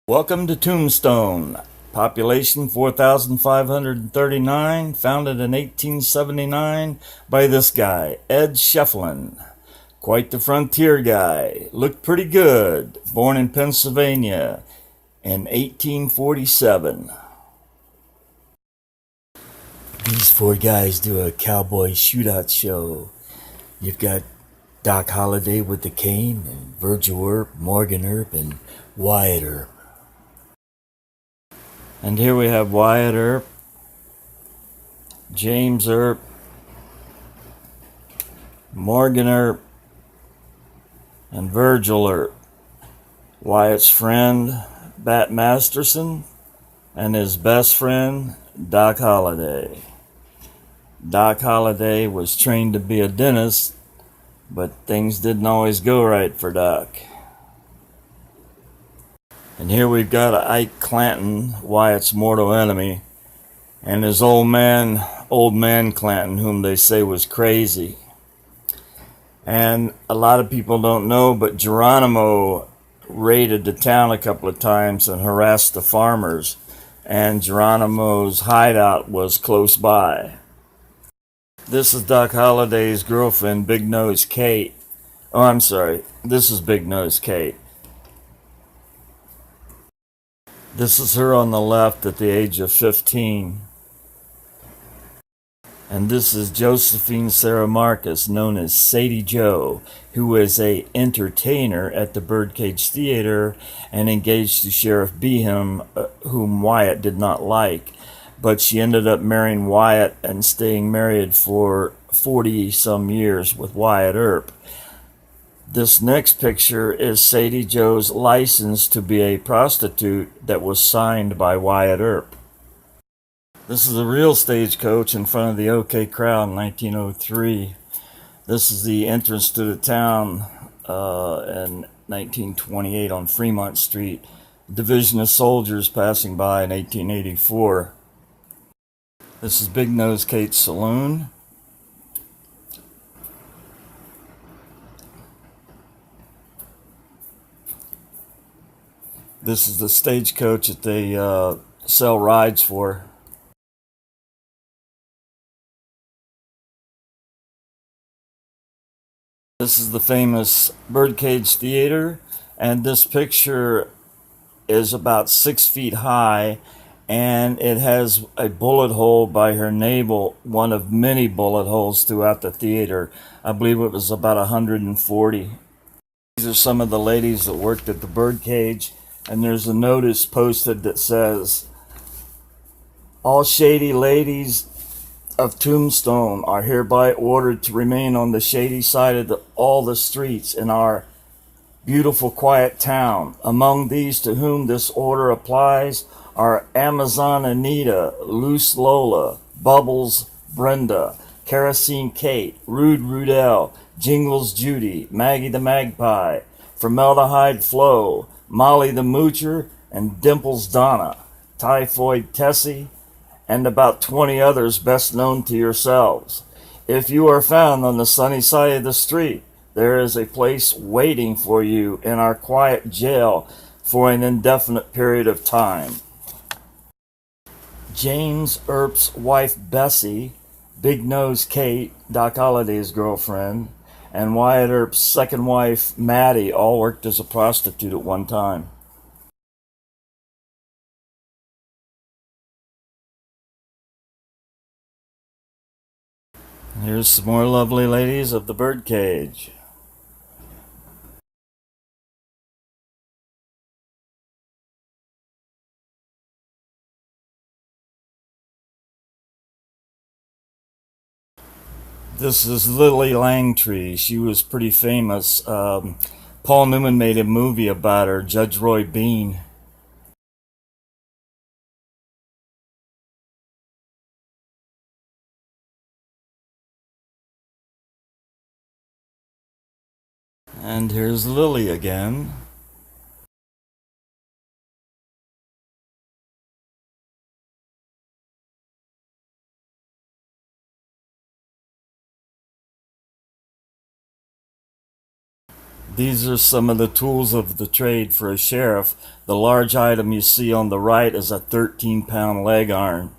Welcome to Tombstone. Population 4,539, founded in 1879 by this guy, Ed Shefflin. Quite the frontier guy. Looked pretty good. Born in Pennsylvania in 1847. These four guys do a cowboy shootout show. You've got Doc Holliday with the cane, and Virgil Earp, Morgan Earp, and Wyatt Earp. And here we have Wyatt Earp, James Earp, Morgan Earp, and Virgil Earp. Wyatt's friend, Bat Masterson, and his best friend, Doc Holliday. Doc Holliday was trained to be a dentist, but things didn't always go right for Doc. And here we've got Ike Clanton, Wyatt's mortal enemy, and his old man Clanton, whom they say was crazy. And a lot of people don't know, but Geronimo raided the town a couple of times and harassed the farmers, and Geronimo's hideout was close by. This is Doc Holliday's girlfriend, Big Nose Kate. Oh, I'm sorry. This is Big Nose Kate. This is her on the left at the age of 15. And this is Josephine Sarah Marcus, known as Sadie Joe, who was an entertainer at the Birdcage Theater and engaged to Sheriff Behem, whom Wyatt did not like. But she ended up marrying Wyatt and staying married for 40-some years with Wyatt Earp. This next picture is Sadie Joe's license to be a prostitute that was signed by Wyatt Earp. This is a real stagecoach in front of the OK Crowd in 1903. This is the entrance to the town in 1928 on Fremont Street. Division of soldiers passing by in 1884. This is Big Nose Kate's saloon. This is the stagecoach that they sell rides for. This is the famous Birdcage Theater, and this picture is about 6 feet high, and it has a bullet hole by her navel, one of many bullet holes throughout the theater. I believe it was about 140. These are some of the ladies that worked at the Birdcage. And there's a notice posted that says, "All shady ladies of Tombstone are hereby ordered to remain on the shady side of all the streets in our beautiful quiet town. Among these to whom this order applies are Amazon Anita, Loose Lola, Bubbles Brenda, Kerosene Kate, Rude Rudell, Jingles Judy, Maggie the Magpie, Formaldehyde Flo, Molly the Moocher, and Dimples Donna, Typhoid Tessie, and about 20 others best known to yourselves. If you are found on the sunny side of the street, there is a place waiting for you in our quiet jail for an indefinite period of time." James Earp's wife Bessie, Big Nose Kate, Doc Holliday's girlfriend, and Wyatt Earp's second wife, Maddie, all worked as a prostitute at one time. Here's some more lovely ladies of the Birdcage. This is Lily Langtree. She was pretty famous. Paul Newman made a movie about her, Judge Roy Bean. And here's Lily again. These are some of the tools of the trade for a sheriff. The large item you see on the right is a 13-pound leg iron.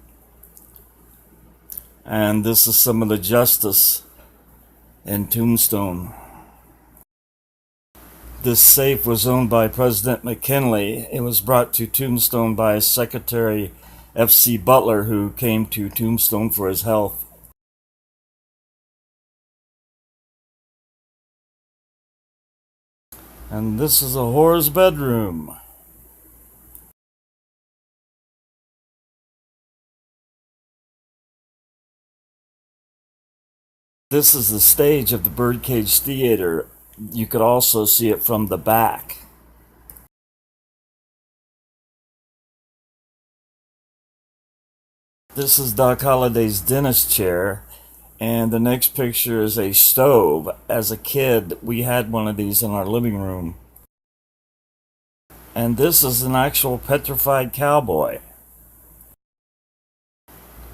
And this is some of the justice in Tombstone. This safe was owned by President McKinley. It was brought to Tombstone by his secretary, F.C. Butler, who came to Tombstone for his health. And this is a whore's bedroom. This is the stage of the Birdcage Theater. You could also see it from the back. This is Doc Holliday's dentist chair, and the next picture is a stove. As a kid, we had one of these in our living room. And this is an actual petrified cowboy.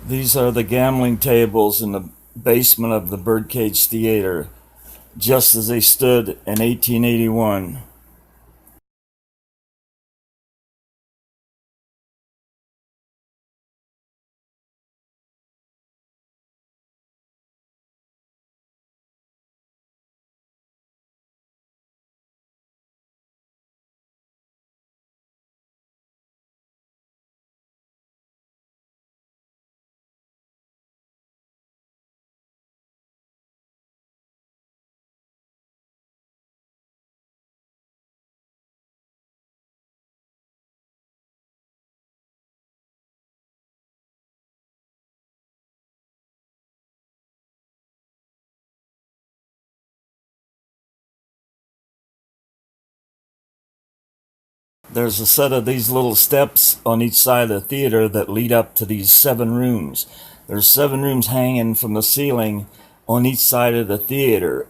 These are the gambling tables in the basement of the Birdcage Theater, just as they stood in 1881. There's a set of these little steps on each side of the theater that lead up to these 7 rooms. There's 7 rooms hanging from the ceiling on each side of the theater.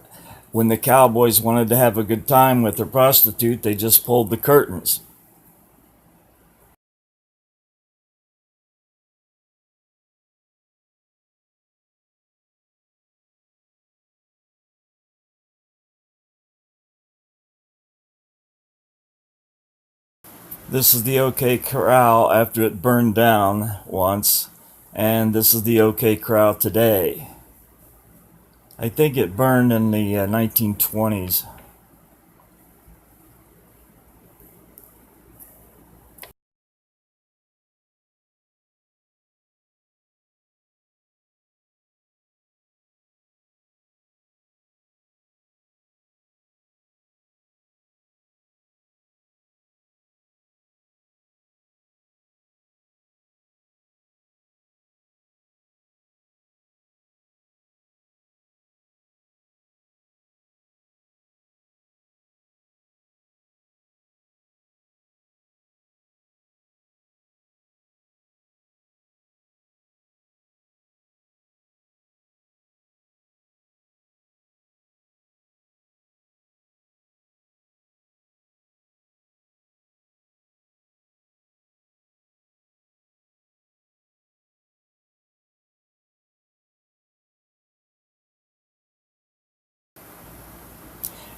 When the cowboys wanted to have a good time with their prostitute, they just pulled the curtains. This is the OK Corral after it burned down once, and this is the OK Corral today. I think it burned in the 1920s.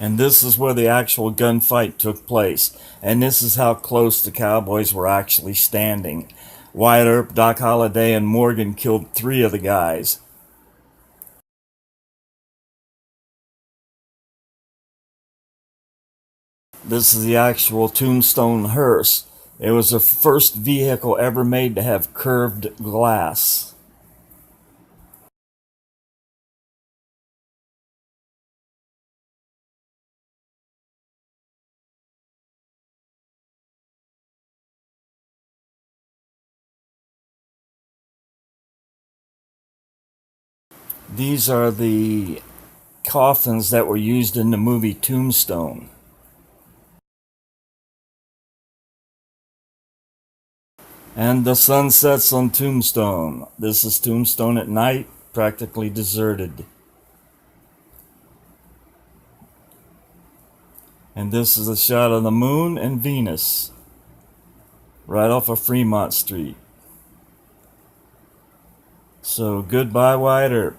And this is where the actual gunfight took place. And this is how close the cowboys were actually standing. Wyatt Earp, Doc Holliday, and Morgan killed 3 of the guys. This is the actual Tombstone hearse. It was the first vehicle ever made to have curved glass. These are the coffins that were used in the movie Tombstone. And the sun sets on Tombstone. This is Tombstone at night, practically deserted. And this is a shot of the moon and Venus, right off of Fremont Street. So goodbye, Wyatt Earp.